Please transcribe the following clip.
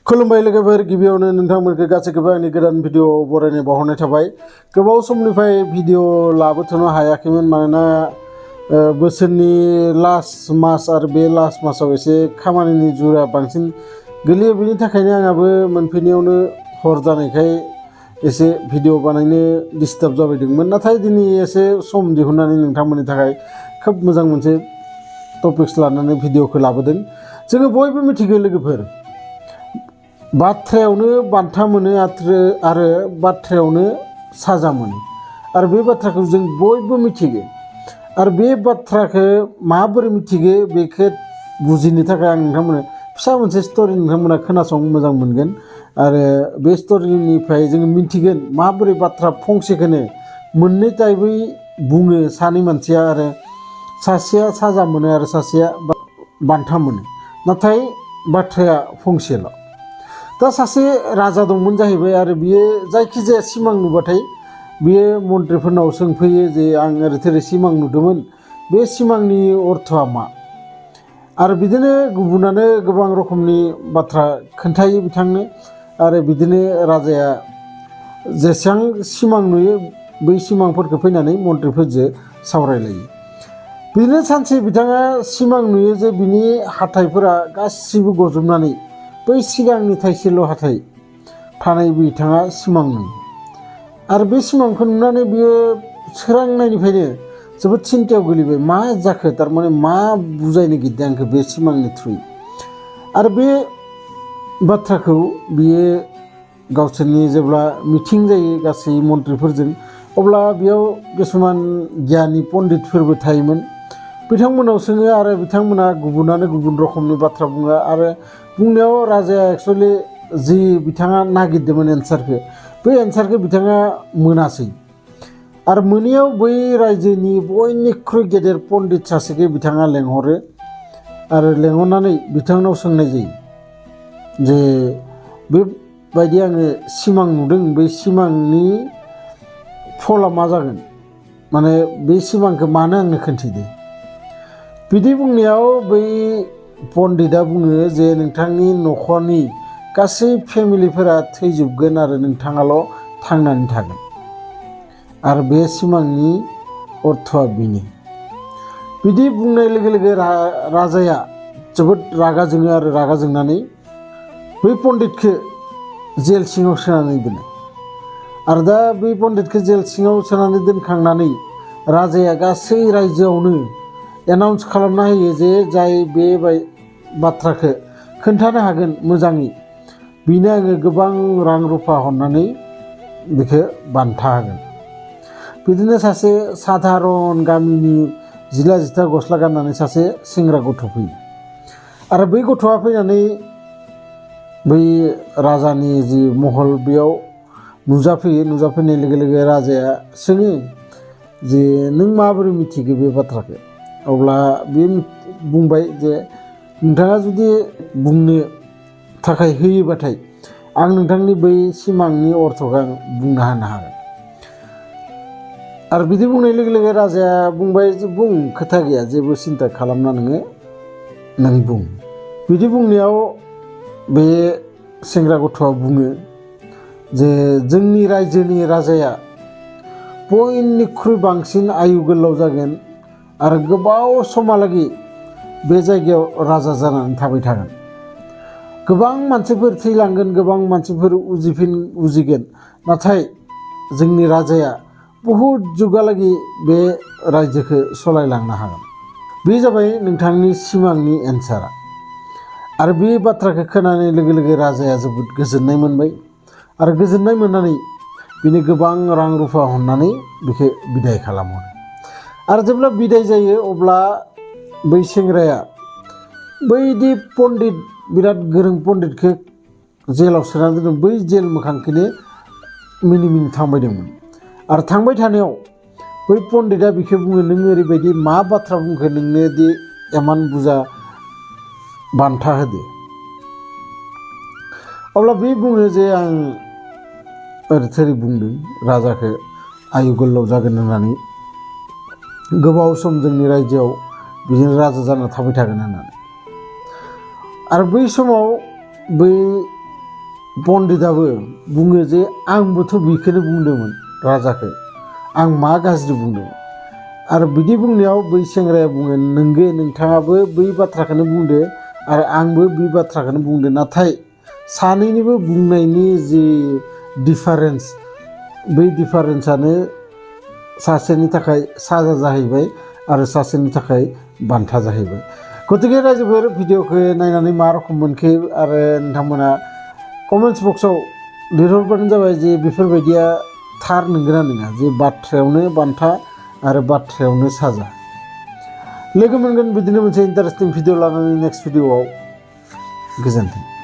खुलुमबाय लोगोफोर गिबियावनो नोंथांमोनखौ गासैखौबो आंनि गोदान भिडिअ बरायनाय बावहरनाय थाबाय। गोबाव समनिफ्राय भिडिअ लाबोथ'नो हायाखैमोन मानोना बोसोरनि लास्ट मास आरो बे लास्ट मासाव एसे खामानिनि जुरा बांसिन गोलैयो, बेनि थाखायनो आंहाबो मोनफैनायावनो हर जानायखाय एसे भिडिअ बानायनो डिस्टार्ब जाबायदोंमोन। नाथाय दिनै एसे सम दिहुननानै नोंथांमोननि थाखाय खोब मोजां मोनसे टपिक्स लानानै भिडिअखौ लाबोदों। जोङो बयबो मिथिगौ लोगोफोर, बाथ्रायावनो बान्था मोनो आरो बाथ्रायावनो साजा मोनो, आरो बे बाथ्राखौ जों बयबो मिथिगौ। आरो बे बाथ्राखौ माबोरै मिथिगौ बेखौ बुजिनो थाखाय आं नोंथांमोननो फिसा मोनसे स्ट'रि नोंथांमोना खोनासंनो मोजां मोनगोन। आरो बे स्ट'रिनिफ्राय जोङो मिथिगोन माबोरै बाथ्रा फंसेखौनो मोननै टाइपै बुङो सानै मानसिया, आरो सासेया साजा मोनो आरो सासेया बान्था मोनो, नाथाय बाथ्राया फंसेल'। दा सासे राजा दंमोन जाहैबाय, आरो बियो जायखिजाया सिमां नुबाथाय बियो मन्थ्रिफोरनाव सोंफैयो जे आं ओरै थोरै सिमां नुदोंमोन, बे सिमांनि अर्थआ मा? आरो बिदिनो गुबुनानो गोबां रोखोमनि बाथ्रा खोन्थायो बिथांनो, आरो बिदिनो राजाया जेसेबां सिमां नुयो बै सिमांफोरखौ फैनानै मन्थ्रिफोरजों सावरायलायो। बिदिनो सानसे बिथाङा सिमां नुयो जे बिनि हाथाइफोरा गासिबो गजबनानै बै सिगांनि थाइसेल' हाथाइ थानाय बिथाङा सिमां नुयो। आरो बे सिमांखौ नुनानै बियो सोरांनायनिफ्रायनो जोबोद सिन्थायाव गोलैबाय, मा जाखो, थारमाने मा बुजायनो गिरदों आंखौ बे सिमांनि थ्रुयै। आरो बे बाथ्राखौ बियो गावसोरनि जेब्ला मिटिं जायो गासै मन्थ्रिफोरजों, अब्ला बेयाव किसुमान गियानि पण्डितफोरबो थायोमोन। बिथांमोनाव सोङो, आरो बिथांमोना गुबुनानो गुबुन रोखोमनि बाथ्रा बुङो। आरो बुंनायाव राजाया एक्सुवेलि जि बिथाङा नागिरदोंमोन एन्सारखौ, बै एन्सारखौ बिथाङा मोनासै। आरो मोनैयाव बै रायजोनि बयनिख्रुइ गेदेर पण्डित सासेखौ बिथाङा लेंहरो, आरो लेंहरनानै बिथांनाव सोंनाय जायो जे बेबायदि आङो सिमां नुदों, बै सिमांनि फलआ मा जागोन, माने बे सिमांखौ मानो आंनो खोन्थिदो। बिदि बुंनायाव बै पण्डितआ बुङो जे नोंथांनि न'खरनि गासै फेमिलिफोरा थैजोबगोन आरो नोंथाङाल' थांनानै थागोन, आरो बे सिमांनि अर्थआ बेनो। बिदि बुंनाय लोगो लोगो राजाया जोबोद रागा जोङो, आरो रागा जोंनानै बै पण्डितखौ जेल सिङाव सोनानै दोनो। आरो दा बै पण्डितखौ जेल सिङाव सोनानै दोनखांनानै राजाया गासै रायजोआवनो एनाउन्स खालामना होयो जे जाय बे बाथ्राखौ खोन्थानो हागोन मोजाङै, बेनो आङो गोबां रां रुफा हरनानै बेखौ बान्था होगोन। बिदिनो सासे साधारन गामिनि जिला जिथा गस्ला गाननानै सासे सेंग्रा गथ' फैयो। आरो बै गथ'आ फैनानै बै राजानि जि महल बेयाव नुजाफैयो। नुजाफैनाय लोगो लोगो राजाया सोङो जे नों माबोरै मिथिगौ बे बाथ्राखौ? अब्ला बे बुंबाय जे नोंथाङा जुदि बुंनो थाखाय होयोबाथाय आं नोंथांनि बै सिमांनि अर्थखौ आं बुंना होनो हागोन। आरो बिदि बुंनाय लोगो लोगो राजाया बुंबाय जे बुं, खोथा गैया, जेबो सिन्था खालामना नों बुं। बिदि बुंनायाव बे सेंग्रा गथ'आ बुङो जे जोंनि रायजोनि राजाया बयनिख्रुइ बांसिन आयु गोलाव जागोन, आरो गोबाव समहालागै बे जायगायाव राजा जानानै थाबाय थागोन। गोबां मानसिफोर थैलांगोन, गोबां मानसिफोर उजिगोन, नाथाय जोंनि राजाया बहुद जुगालागै बे रायजोखौ सालायलांनो हागोन। बे जाबाय नोंथांनि सिमांनि एन्सारा। आरो बे बाथ्राखौ खोनानाय लोगो लोगो राजाया जोबोद गोजोननाय मोनबाय, आरो गोजोननाय मोननानै बिनो गोबां रां रुफा हरनानै बेखौ बिदाय खालामहरो। आरो जेब्ला बिदाय जायो अब्ला बै सेंग्राया बैदि पण्डित, बिराद गोरों पण्डितखौ जेलाव सोनानै दोनदों, बै जेल मोखांखौनो मिनि मिनि थांबायदोंमोन। आरो थांबाय थानायाव बै पण्डितआ बिखौ बुङो, नों ओरैबायदि मा बाथ्रा बुंखो, नोंनो दि इमान बुरजा बान्था होदो। अब्ला बे बुङो जे आं ओरै थोरै बुंदों, राजाखौ आयु गोलाव जागोन होननानै, गोबाव सम जोंनि रायजोआव बिदिनो राजा जाना थाबाय थागोन होननानै। आरो बै समाव बै पण्डिताबो बुङो जे आंबोथ' बेखौनो बुंदोंमोन राजाखौ, आं मा गाज्रि बुंदोंमोन। आरो बिदि बुंनायाव बै सेंग्राया बुङो नोंगो नोंथाङाबो बै बाथ्राखौनो बुंदो आरो आंबो बे बाथ्राखौनो बुंदो, नाथाय सानैनिबो बुंनायनि जि डिफारेन्स, बै डिफारेन्सआनो सासेनि थाखाय साजा जाहैबाय आरो सासेनि थाखाय बान्था जाहैबाय। गतिके रायजोफोर भिडिअखौ नायनानै मा रखम मोनखो आरो नोंथांमोना कमेन्ट्स बक्सआव लिरहरबानो जाबाय जे बेफोरबायदिया थार नंगौना नङा, जे बाथ्रायावनो बान्था आरो बाथ्रायावनो साजा। लोगो मोनगोन बिदिनो मोनसे इन्टारेस्टिं भिडिअ लानानै नेक्स्ट भिडिअआव। गोजोन्थों।